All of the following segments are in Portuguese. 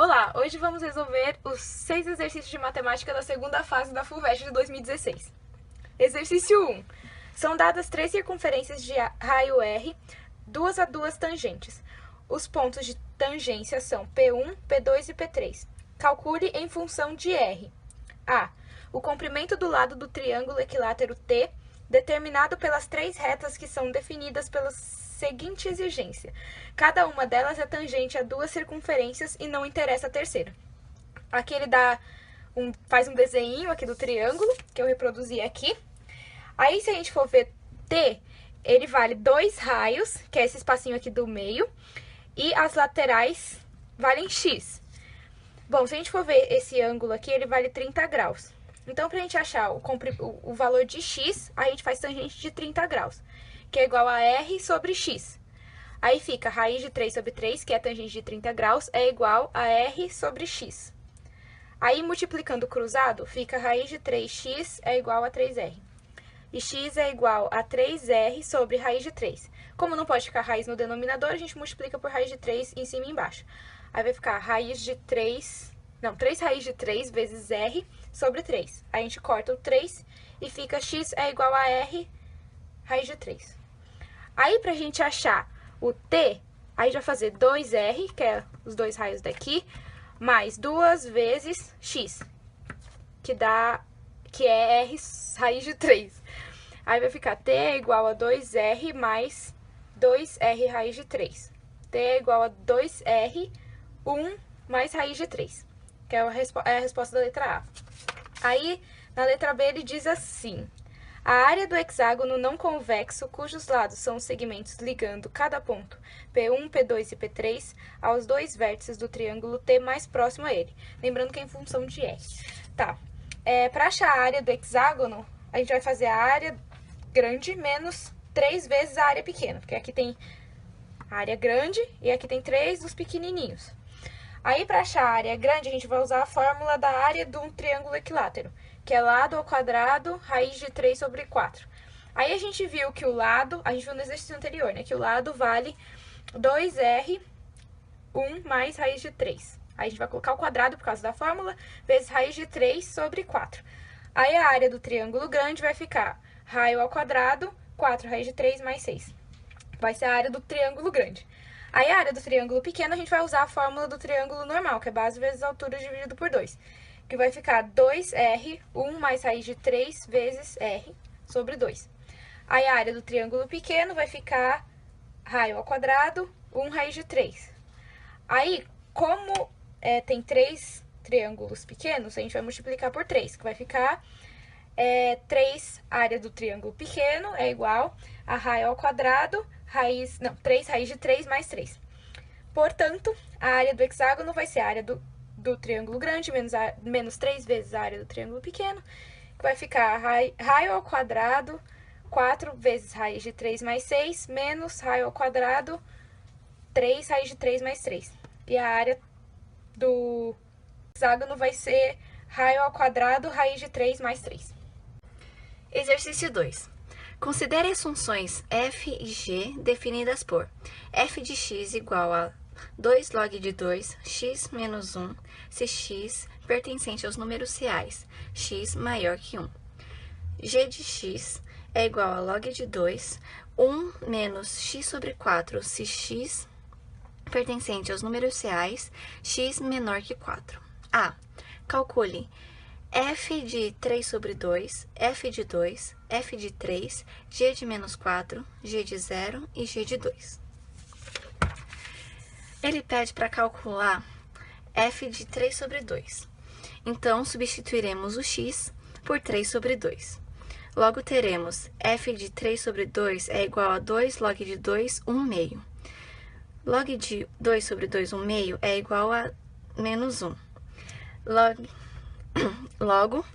Olá, hoje vamos resolver os 6 exercícios de matemática da segunda fase da FUVEST de 2016. Exercício 1. São dadas 3 circunferências de raio R, duas a duas tangentes. Os pontos de tangência são P1, P2 e P3. Calcule em função de R. A. O comprimento do lado do triângulo equilátero T, determinado pelas 3 retas que são definidas pela seguinte exigência. Cada uma delas é tangente a 2 circunferências e não interessa a terceira. Aqui ele faz um desenho aqui do triângulo, que eu reproduzi aqui. Aí, se a gente for ver T, ele vale 2 raios, que é esse espacinho aqui do meio, e as laterais valem X. Bom, se a gente for ver esse ângulo aqui, ele vale 30 graus. Então, para a gente achar o valor de X, a gente faz tangente de 30 graus, que é igual a R sobre X. Aí fica raiz de 3 sobre 3, que é a tangente de 30 graus, é igual a R sobre X. Aí, multiplicando o cruzado, fica raiz de 3x é igual a 3R. E x é igual a 3R sobre raiz de 3. Como não pode ficar raiz no denominador, a gente multiplica por raiz de 3 em cima e embaixo. Aí vai ficar raiz de 3 raiz de 3 vezes R sobre 3. Aí a gente corta o 3 e fica x é igual a R raiz de 3. Aí, pra gente achar o T, a gente vai fazer 2R, que é os 2 raios daqui, mais 2 vezes x, que é R raiz de 3. Aí vai ficar T é igual a 2R mais 2R raiz de 3. T é igual a 2R, 1 mais raiz de 3, que é a resposta da letra A. Aí, na letra B, ele diz assim: a área do hexágono não convexo, cujos lados são os segmentos ligando cada ponto P1, P2 e P3 aos 2 vértices do triângulo T mais próximo a ele. Lembrando que é em função de R. Tá. Para achar a área do hexágono, a gente vai fazer a área grande menos 3 vezes a área pequena, porque aqui tem a área grande e aqui tem 3 dos pequenininhos. Aí, para achar a área grande, a gente vai usar a fórmula da área de um triângulo equilátero, que é lado ao quadrado, raiz de 3 sobre 4. Aí, a gente viu que o lado, a gente viu no exercício anterior, né, que o lado vale 2R, 1 mais raiz de 3. Aí, a gente vai colocar o quadrado por causa da fórmula, vezes raiz de 3 sobre 4. Aí, a área do triângulo grande vai ficar raio ao quadrado, 4 raiz de 3 mais 6. Vai ser a área do triângulo grande. Aí, a área do triângulo pequeno, a gente vai usar a fórmula do triângulo normal, que é base vezes altura dividido por 2. Que vai ficar 2R, 1 mais raiz de 3 vezes R sobre 2. Aí, a área do triângulo pequeno vai ficar raio ao quadrado, 1 raiz de 3. Aí, como tem 3 triângulos pequenos, a gente vai multiplicar por 3, que vai ficar 3 área do triângulo pequeno é igual a raio ao quadrado, 3 raiz de 3 mais 3. Portanto, a área do hexágono vai ser a área do triângulo grande menos 3 vezes a área do triângulo pequeno, que vai ficar raio ao quadrado, 4 vezes raiz de 3 mais 6, menos raio ao quadrado, 3 raiz de 3 mais 3. E a área do hexágono vai ser raio ao quadrado, raiz de 3 mais 3. Exercício 2. Considere as funções f e g definidas por f de x igual a 2 log de 2, x menos 1, se x pertencente aos números reais, x maior que 1. G de x é igual a log de 2, 1 menos x sobre 4, se x pertencente aos números reais, x menor que 4. A. Calcule f de 3 sobre 2, f de 2, f de 3, g de menos 4, g de 0 e g de 2. Ele pede para calcular f de 3 sobre 2. Então, substituiremos o x por 3 sobre 2. Logo, teremos f de 3 sobre 2 é igual a 2 log de 2, 1 meio. Log de 2 sobre 2, 1 meio é igual a menos 1. Logo,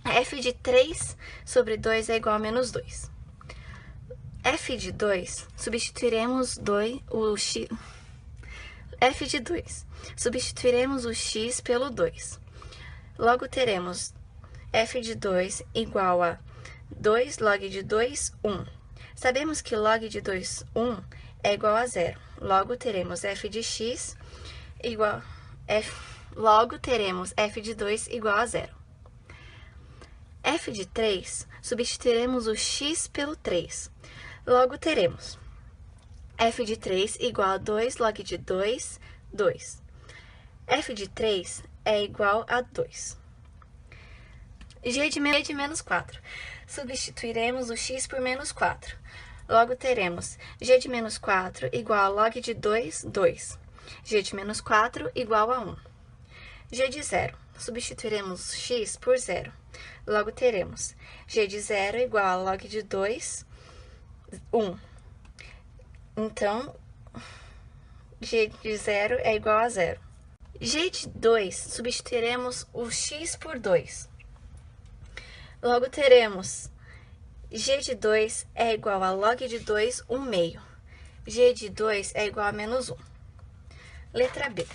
f de 3 sobre 2 é igual a menos 2. F de 2, substituiremos f de 2. Substituiremos o x pelo 2. Logo, teremos f de 2 igual a 2 log de 2, 1. Sabemos que log de 2, 1 é igual a 0. Logo, teremos f de x igual Logo, teremos f de 2 igual a 0. f de 3, substituiremos o x pelo 3. Logo, teremos f de 3 igual a 2 log de 2, 2. f de 3 é igual a 2. g de menos 4. Substituiremos o x por menos 4. Logo, teremos g de menos 4 igual a log de 2, 2. g de menos 4 igual a 1. g de 0. Substituiremos x por 0. Logo, teremos g de 0 igual a log de 2, 1. Então, g de 0 é igual a 0. g de 2, substituiremos o x por 2. Logo, teremos g de 2 é igual a log de 2, 1 meio. g de 2 é igual a menos 1. Letra B.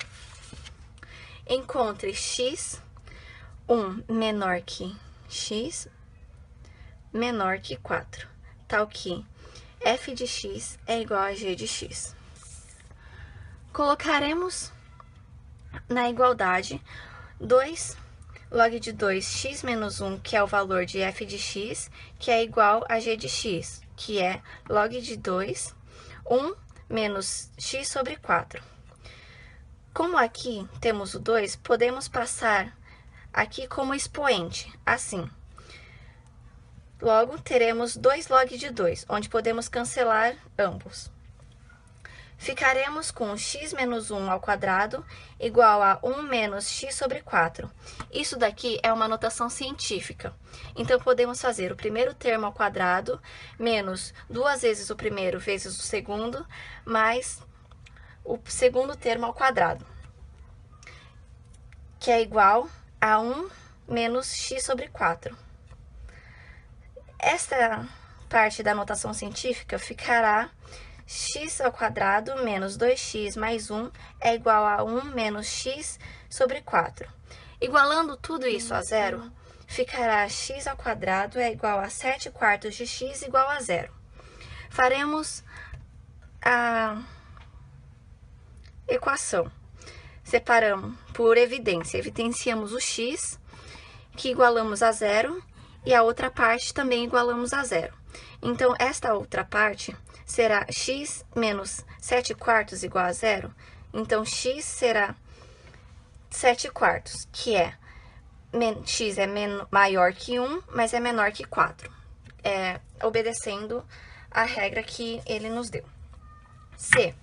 Encontre x, 1 menor que x, menor que 4, tal que f de x é igual a g de x. Colocaremos na igualdade 2 log de 2x menos 1, que é o valor de f de x, que é igual a g de x, que é log de 2, 1 menos x sobre 4. Como aqui temos o 2, podemos passar aqui como expoente, assim. Logo, teremos 2 log de 2, onde podemos cancelar ambos. Ficaremos com x menos 1 ao quadrado igual a 1 menos x sobre 4. Isso daqui é uma notação científica. Então, podemos fazer o primeiro termo ao quadrado menos 2 vezes o primeiro vezes o segundo, mais o segundo termo ao quadrado, que é igual a 1 menos x sobre 4. Esta parte da notação científica ficará x ao quadrado menos 2x mais 1 é igual a 1 menos x sobre 4. Igualando tudo isso a zero, ficará x ao quadrado é igual a 7 quartos de x igual a 0. Faremos a equação. Separamos por evidência. Evidenciamos o x, que igualamos a 0, e a outra parte também igualamos a 0. Então, esta outra parte será x menos 7 quartos igual a 0. Então, x será 7 quartos, que é x é maior que 1, mas é menor que 4. Obedecendo a regra que ele nos deu. C.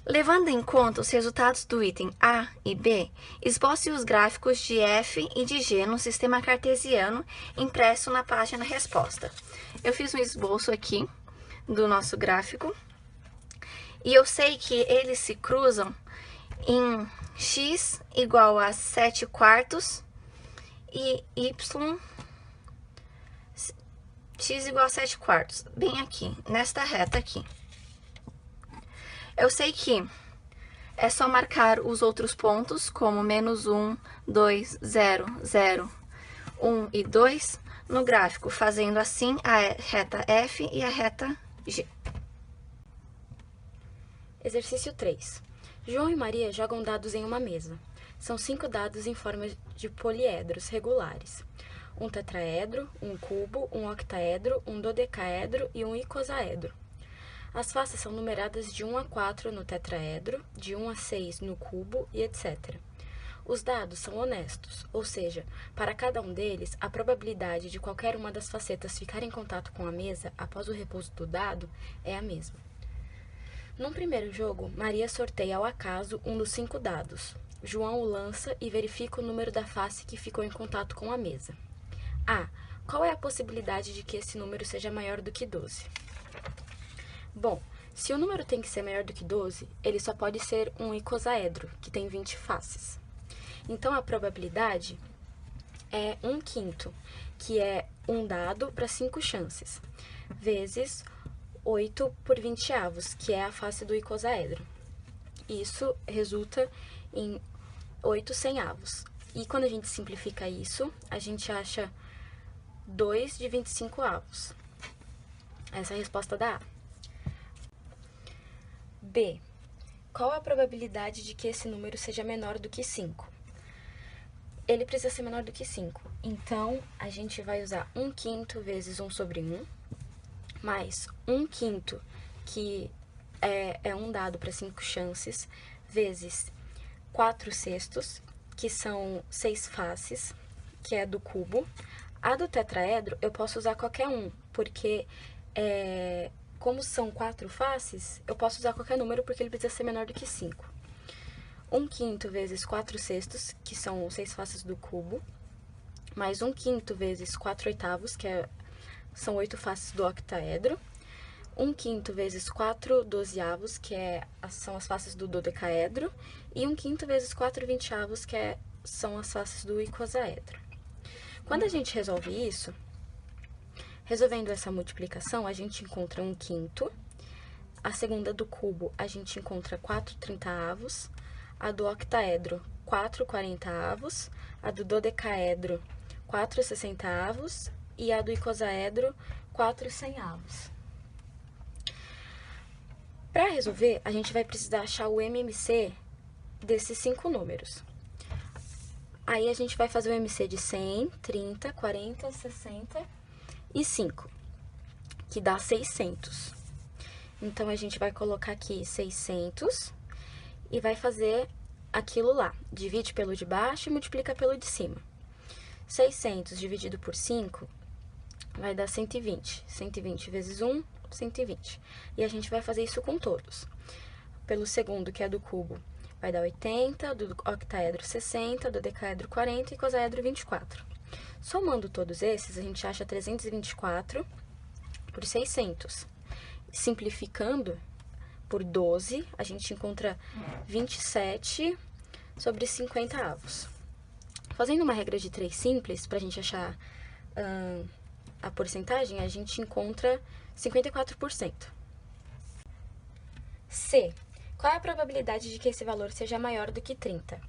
Levando em conta os resultados do item A e B, esboce os gráficos de f e de g no sistema cartesiano impresso na página resposta. Eu fiz um esboço aqui do nosso gráfico e eu sei que eles se cruzam em x igual a 7 quartos e y x igual a 7 quartos, bem aqui, nesta reta aqui. Eu sei que é só marcar os outros pontos, como menos 1, 2, 0, 0, 1 e 2, no gráfico, fazendo assim a reta F e a reta G. Exercício 3. João e Maria jogam dados em uma mesa. São 5 dados em forma de poliedros regulares. Um tetraedro, um cubo, um octaedro, um dodecaedro e um icosaedro. As faces são numeradas de 1 a 4 no tetraedro, de 1 a 6 no cubo e etc. Os dados são honestos, ou seja, para cada um deles, a probabilidade de qualquer uma das facetas ficar em contato com a mesa após o repouso do dado é a mesma. Num primeiro jogo, Maria sorteia ao acaso um dos 5 dados. João o lança e verifica o número da face que ficou em contato com a mesa. A. Qual é a possibilidade de que esse número seja maior do que 12? Bom, se o número tem que ser maior do que 12, ele só pode ser um icosaedro, que tem 20 faces. Então, a probabilidade é 1/5, que é um dado para 5 chances, vezes 8 por 20avos, que é a face do icosaedro. Isso resulta em 8 100avos. E quando a gente simplifica isso, a gente acha 2 de 25avos. Essa é a resposta da A. B. qual a probabilidade de que esse número seja menor do que 5? Ele precisa ser menor do que 5. Então, a gente vai usar 1/5 vezes 1 sobre 1, mais 1/5, que é um dado para 5 chances, vezes 4/6, que são 6 faces, que é do cubo. A do tetraedro, eu posso usar qualquer um, porque como são 4 faces, eu posso usar qualquer número porque ele precisa ser menor do que 5. 1/5 vezes 4/6, que são 6 faces do cubo, mais 1/5 vezes 4/8, que são 8 faces do octaedro, 1/5 vezes 4/12, que são as faces do dodecaedro, e 1/5 vezes 4/20, que são as faces do icosaedro. Quando a gente resolve isso, resolvendo essa multiplicação, a gente encontra 1/5, a segunda do cubo a gente encontra 4/30, a do octaedro 4/40, a do dodecaedro 4/60 e a do icosaedro 4/100. Para resolver, a gente vai precisar achar o MMC desses 5 números. Aí a gente vai fazer o MC de 100, 30, 40, 60 e 5, que dá 600. Então, a gente vai colocar aqui 600 e vai fazer aquilo lá. Divide pelo de baixo e multiplica pelo de cima. 600 dividido por 5 vai dar 120. 120 vezes 1, 120. E a gente vai fazer isso com todos. Pelo segundo, que é do cubo, vai dar 80, do octaedro 60, do decaedro 40 e icosaedro 24. Somando todos esses, a gente acha 324 por 600. Simplificando por 12, a gente encontra 27 sobre 50 avos. Fazendo uma regra de 3 simples, para a gente achar a porcentagem, a gente encontra 54%. C. Qual é a probabilidade de que esse valor seja maior do que 30?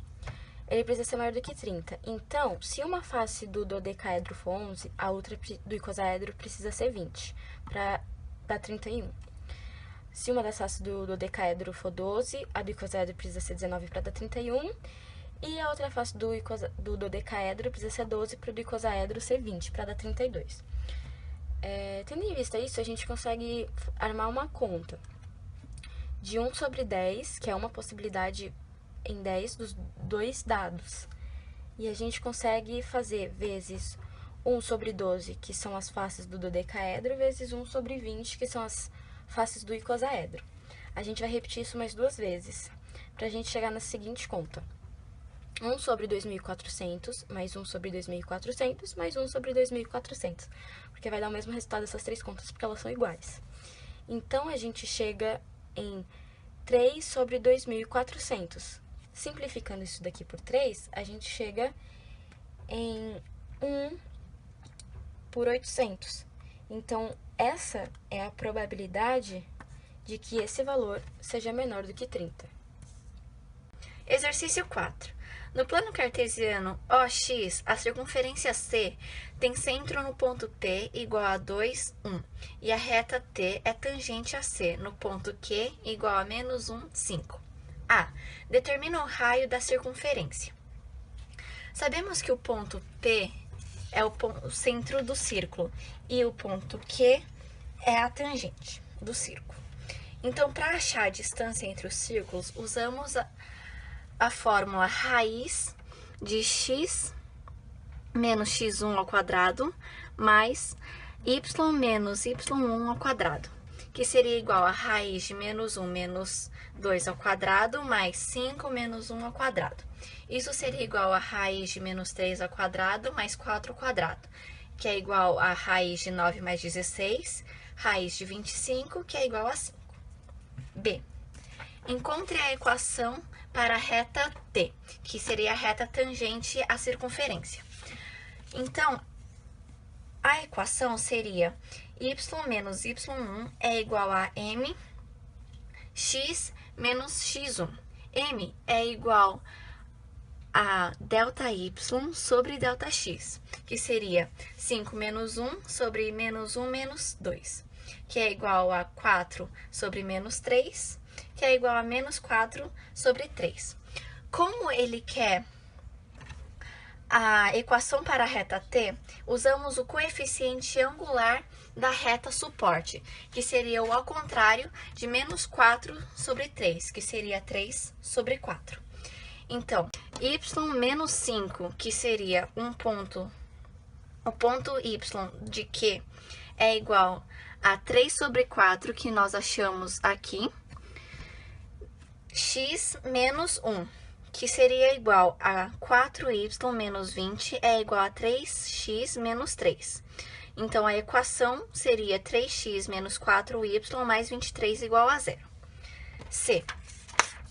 Ele precisa ser maior do que 30. Então, se uma face do dodecaedro for 11, a outra do icosaedro precisa ser 20, para dar 31. Se uma das faces do dodecaedro for 12, a do icosaedro precisa ser 19 para dar 31. E a outra face do dodecaedro precisa ser 12 para o do icosaedro ser 20, para dar 32. Tendo em vista isso, a gente consegue armar uma conta de 1 sobre 10, que é uma possibilidade em 10 dos dois dados. E a gente consegue fazer vezes 1 sobre 12, que são as faces do dodecaedro, vezes 1 sobre 20, que são as faces do icosaedro. A gente vai repetir isso mais 2 vezes, para a gente chegar na seguinte conta. 1 sobre 2.400, mais 1 sobre 2.400, mais 1 sobre 2.400. Porque vai dar o mesmo resultado essas 3 contas, porque elas são iguais. Então, a gente chega em 3 sobre 2.400. Simplificando isso daqui por 3, a gente chega em 1 por 800. Então, essa é a probabilidade de que esse valor seja menor do que 30. Exercício 4. No plano cartesiano OX, a circunferência C tem centro no ponto P igual a 2, 1, e a reta T é tangente a C no ponto Q igual a menos 1, 5. A. Determina o raio da circunferência. Sabemos que o ponto P é o centro do círculo e o ponto Q é a tangente do círculo. Então, para achar a distância entre os círculos, usamos a fórmula raiz de x menos x1 ao quadrado mais y menos y1 ao quadrado, que seria igual a raiz de menos 1 menos 2 ao quadrado mais 5 menos 1 ao quadrado. Isso seria igual a raiz de menos 3 ao quadrado mais 4 ao quadrado, que é igual a raiz de 9 mais 16, raiz de 25, que é igual a 5. B. Encontre a equação para a reta T, que seria a reta tangente à circunferência. Então, a equação seria y menos y1 é igual a mx menos x1. M é igual a ΔY sobre ΔX, que seria 5 menos 1 sobre menos 1 menos 2, que é igual a 4 sobre menos 3, que é igual a menos 4 sobre 3. Como ele quer a equação para a reta t, usamos o coeficiente angular da reta suporte, que seria o ao contrário de menos 4 sobre 3, que seria 3 sobre 4. Então, y menos 5, que seria o ponto y de Q, é igual a 3 sobre 4, que nós achamos aqui, x menos 1, que seria igual a 4y menos 20, é igual a 3x menos 3. Então, a equação seria 3x menos 4y mais 23 igual a 0. C.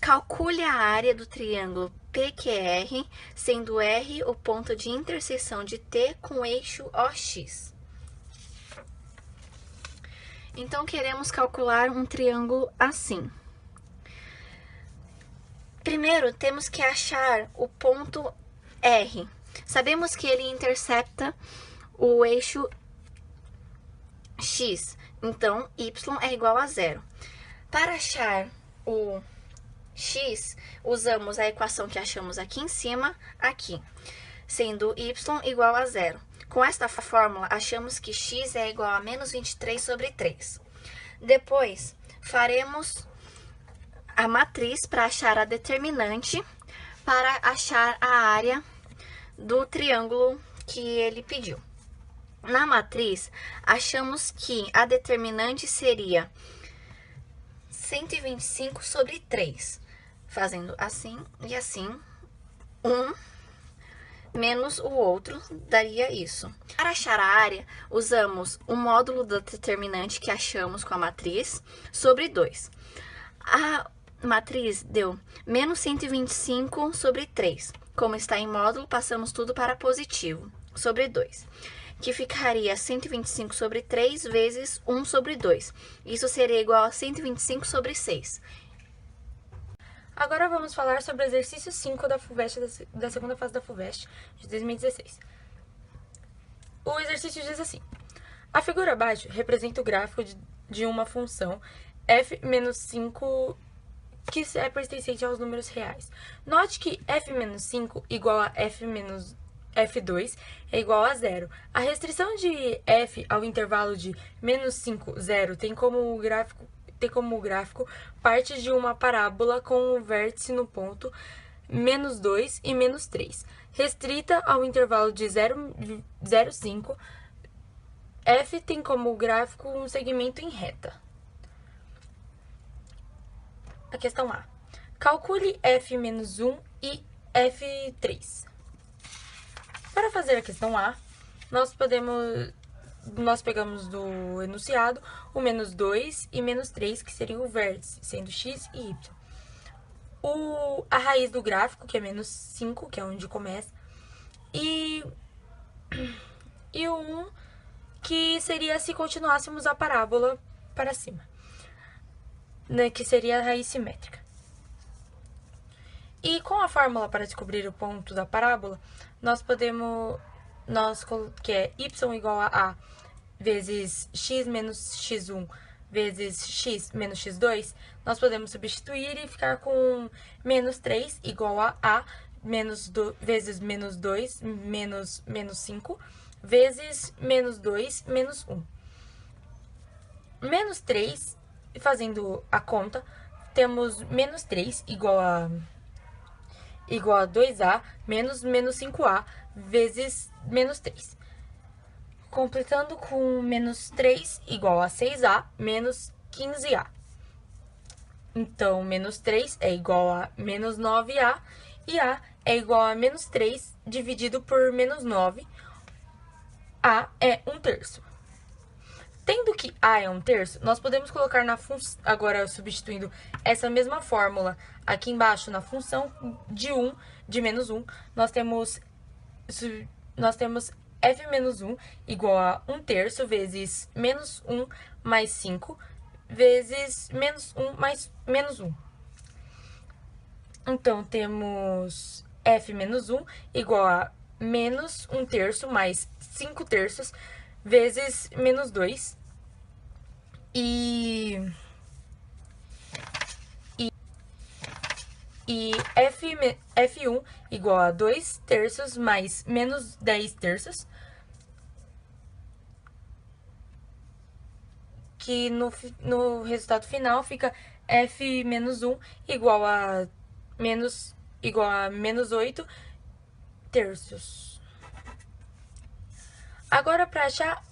Calcule a área do triângulo PQR, sendo R o ponto de interseção de T com o eixo OX. Então, queremos calcular um triângulo assim. Primeiro, temos que achar o ponto R. Sabemos que ele intercepta o eixo X, então y é igual a 0. Para achar o X, usamos a equação que achamos aqui em cima, aqui, sendo y igual a 0. Com esta fórmula, achamos que x é igual a menos 23 sobre 3. Depois, faremos a matriz para achar a determinante, para achar a área do triângulo que ele pediu. Na matriz, achamos que a determinante seria 125 sobre 3. Fazendo assim e assim, um menos o outro daria isso. Para achar a área, usamos o módulo do determinante que achamos com a matriz sobre 2. A matriz deu menos 125 sobre 3. Como está em módulo, passamos tudo para positivo, sobre 2. Que ficaria 125 sobre 3 vezes 1 sobre 2. Isso seria igual a 125 sobre 6. Agora vamos falar sobre o exercício 5 da FUVEST, da segunda fase da FUVEST de 2016. O exercício diz assim: a figura abaixo representa o gráfico de uma função f-5 que é pertencente aos números reais. Note que f-5 igual a f2 é igual a 0. A restrição de f ao intervalo de menos 5, 0 tem como gráfico parte de uma parábola com o vértice no ponto menos 2 e menos 3. Restrita ao intervalo de 0,5, f tem como gráfico um segmento em reta. A questão A. Calcule f-1 e f3. Para fazer a questão A, nós pegamos do enunciado o menos 2 e menos 3, que seriam o vértice, sendo x e y. A raiz do gráfico, que é menos 5, que é onde começa, e o 1, que seria se continuássemos a parábola para cima, né, que seria a raiz simétrica. E com a fórmula para descobrir o ponto da parábola, que é y igual a A vezes x menos x1 vezes x menos x2, nós podemos substituir e ficar com menos 3 igual a vezes menos 2 menos 5 vezes menos 2 menos 1. Menos 3, fazendo a conta, temos menos 3 igual a 2a menos 5a vezes menos 3. Completando com menos 3 igual a 6a menos 15a. Então, menos 3 é igual a menos 9a e a é igual a menos 3 dividido por menos 9. A é 1/3. Tendo que A é 1/3, nós podemos colocar na função, agora substituindo essa mesma fórmula aqui embaixo na função de menos 1, nós temos f-1 igual a 1/3 vezes menos 1 mais 5 vezes menos 1 mais menos 1. Então, temos f-1 igual a menos 1/3 mais 5/3 vezes menos 2. E E F1 igual a 2 terços mais menos 10 terços, que no resultado final fica F menos 1 igual a menos 8 terços. Agora, para achar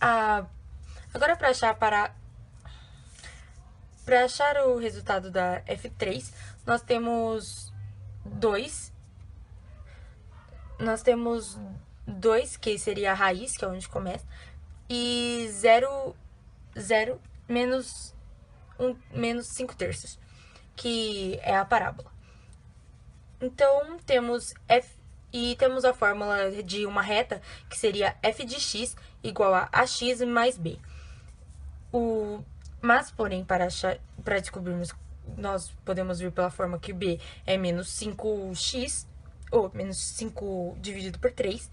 o resultado da F3, nós temos 2, que seria a raiz, que é onde começa, e 0, menos 5 terços, que é a parábola. Então, temos a fórmula de uma reta, que seria f de x igual a ax mais b. Mas, porém, para descobrirmos, nós podemos vir pela forma que b é menos 5x, ou menos 5 dividido por 3.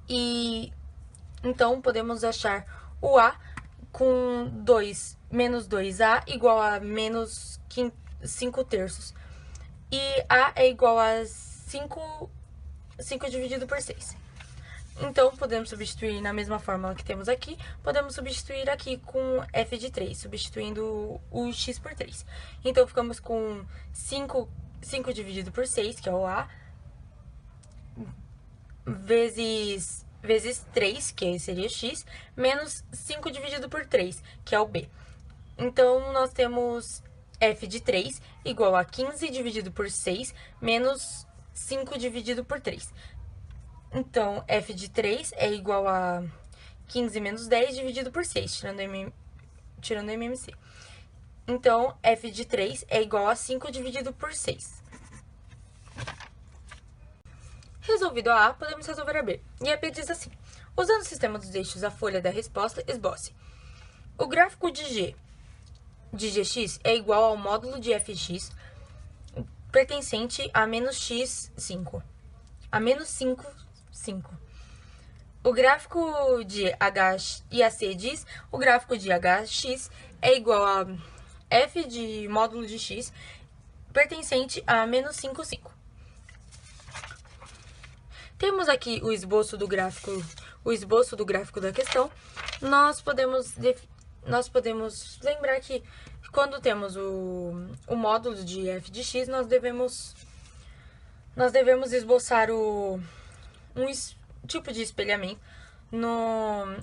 E então, podemos achar o a com menos 2a igual a menos 5 terços. E a é igual a 5 dividido por 6. Então, podemos substituir na mesma fórmula que temos aqui, podemos substituir aqui com f de 3, substituindo o x por 3. Então, ficamos com 5 dividido por 6, que é o a, vezes 3, que seria x, menos 5 dividido por 3, que é o b. Então, nós temos f de 3 igual a 15 dividido por 6, menos 5 dividido por 3. Então, f de 3 é igual a 15 menos 10 dividido por 6, tirando o MMC. Então, f de 3 é igual a 5 dividido por 6. Resolvido a A, podemos resolver a B. E a B diz assim: usando o sistema dos eixos, a folha da resposta, esboce. O gráfico de gx é igual ao módulo de fx pertencente a menos x5. A menos 5. O gráfico de h e a C diz: o gráfico de hx é igual a f de módulo de x pertencente a menos 5. Temos aqui o esboço do gráfico da questão. Nós podemos lembrar que quando temos o módulo de f de x, nós devemos esboçar um tipo de espelhamento,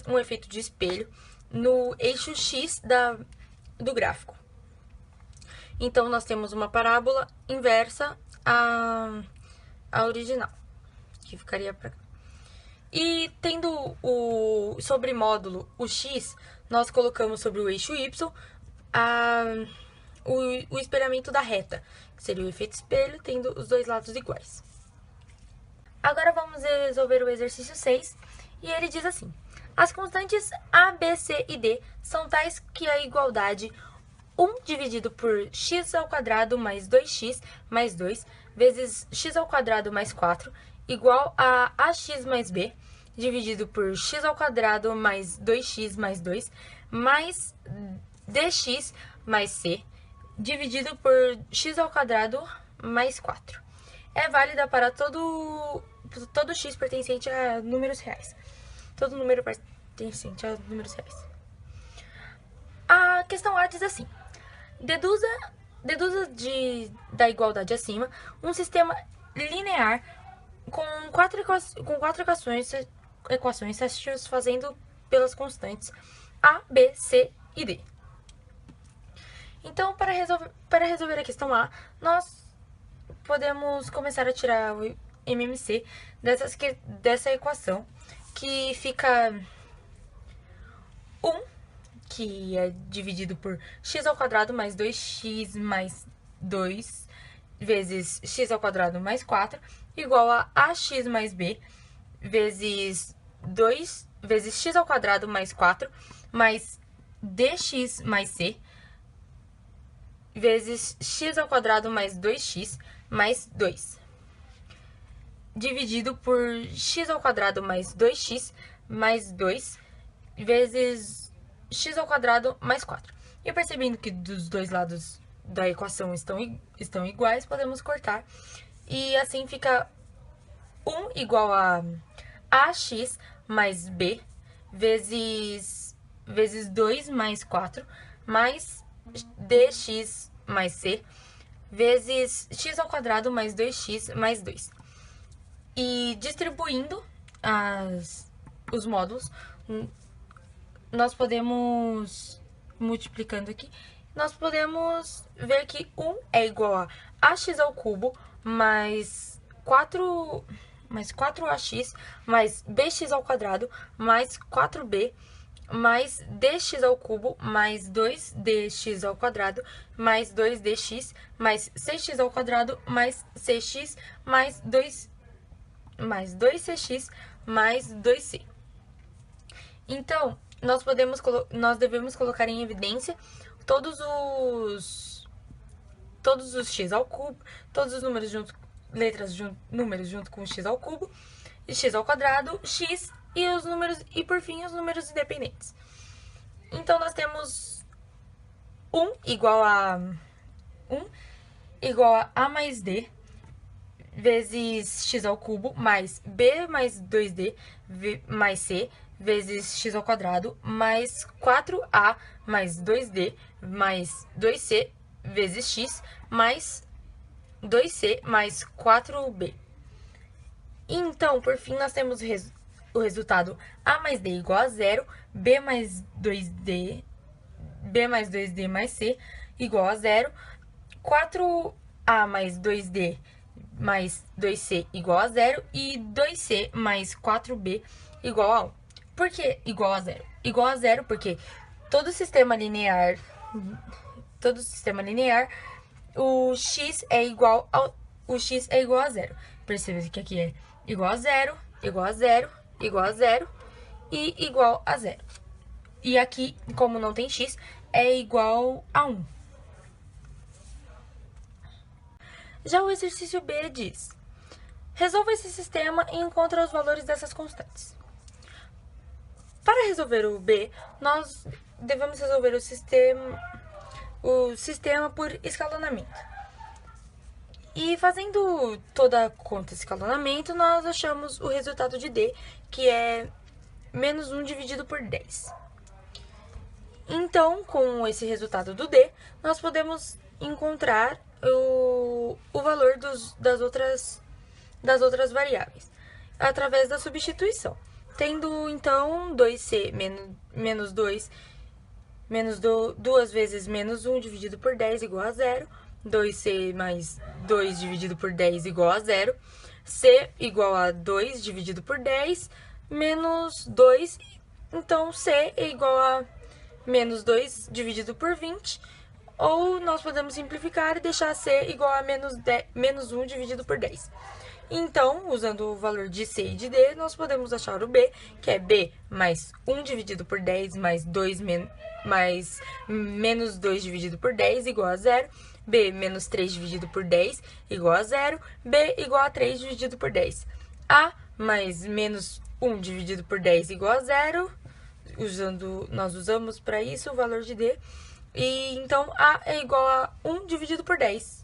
um efeito de espelho, no eixo x do gráfico. Então, nós temos uma parábola inversa à original, que ficaria para cá. E tendo o sobremódulo, o x, nós colocamos sobre o eixo y o espelhamento da reta, que seria o efeito espelho, tendo os dois lados iguais. Agora vamos resolver o exercício 6, e ele diz assim: as constantes a, b, c e d são tais que a igualdade 1 dividido por x ao quadrado mais 2x mais 2 vezes x ao quadrado mais 4 igual a ax mais b dividido por x ao quadrado mais 2x mais 2 mais dx mais c dividido por x ao quadrado mais 4. É válida para todo x pertencente a números reais. Todo número pertencente a números reais. A questão A diz assim: deduza da igualdade acima um sistema linear com quatro equações satisfazendo pelas constantes A, B, C e D. Então, para resolver a questão A, nós podemos começar a tirar o MMC dessa equação, que fica 1, que é dividido por x ao quadrado mais 2x mais 2 vezes x ao quadrado mais 4, igual a ax mais b vezes 2 vezes x ao quadrado mais 4 mais dx mais c vezes x ao quadrado mais 2x mais 2, dividido por x ao quadrado mais 2x mais 2 vezes x ao quadrado mais 4. E percebendo que dos dois lados da equação estão iguais, podemos cortar. E assim fica 1 igual a ax mais b vezes 2 mais 4 mais dx mais c vezes x ao quadrado mais 2x mais 2. E distribuindo os módulos, nós podemos, multiplicando aqui, nós podemos ver que 1 é igual a ax ao cubo mais 4ax mais bx ao quadrado mais 4b mais dx ao cubo mais 2dx ao quadrado mais 2dx mais 6x ao quadrado mais 6x mais 2cx mais 2c. Então, nós devemos colocar em evidência todos os x ao cubo, todos os números números junto com x ao cubo, e x ao quadrado, x e os números e por fim os números independentes. Então nós temos 1 igual a a mais d vezes x ao cubo mais b mais 2d mais c vezes x ao quadrado mais 4a mais 2d mais 2c vezes x mais 2c mais 4b. Então, por fim, nós temos o resultado a mais d igual a 0, b mais 2d mais c igual a 0, 4a mais 2d mais 2c igual a 0 e 2c mais 4b igual a 1. Por que igual a 0? Igual a 0 porque todo sistema linear, o x é igual a 0. Perceba que aqui é igual a 0, igual a 0, igual a 0 e igual a 0. E aqui, como não tem x, é igual a 1. Já o exercício B diz: resolva esse sistema e encontre os valores dessas constantes. Para resolver o B, nós devemos resolver o sistema por escalonamento. E fazendo toda a conta de escalonamento, nós achamos o resultado de D, que é menos 1 dividido por 10. Então, com esse resultado do D, nós podemos encontrar o valor das outras variáveis, através da substituição. Tendo, então, 2c menos 2 vezes menos 1 dividido por 10 igual a 0, 2c mais 2 dividido por 10 igual a 0, c igual a 2 dividido por 10, menos 2, então c é igual a menos 2 dividido por 20, ou nós podemos simplificar e deixar c igual a menos 1 dividido por 10. Então, usando o valor de c e de d, nós podemos achar o b, que é b mais 1 dividido por 10 mais menos 2 dividido por 10 igual a 0, b menos 3 dividido por 10 igual a 0, b igual a 3 dividido por 10. A mais menos 1 dividido por 10 igual a 0, nós usamos para isso o valor de d, e então a é igual a 1 dividido por 10.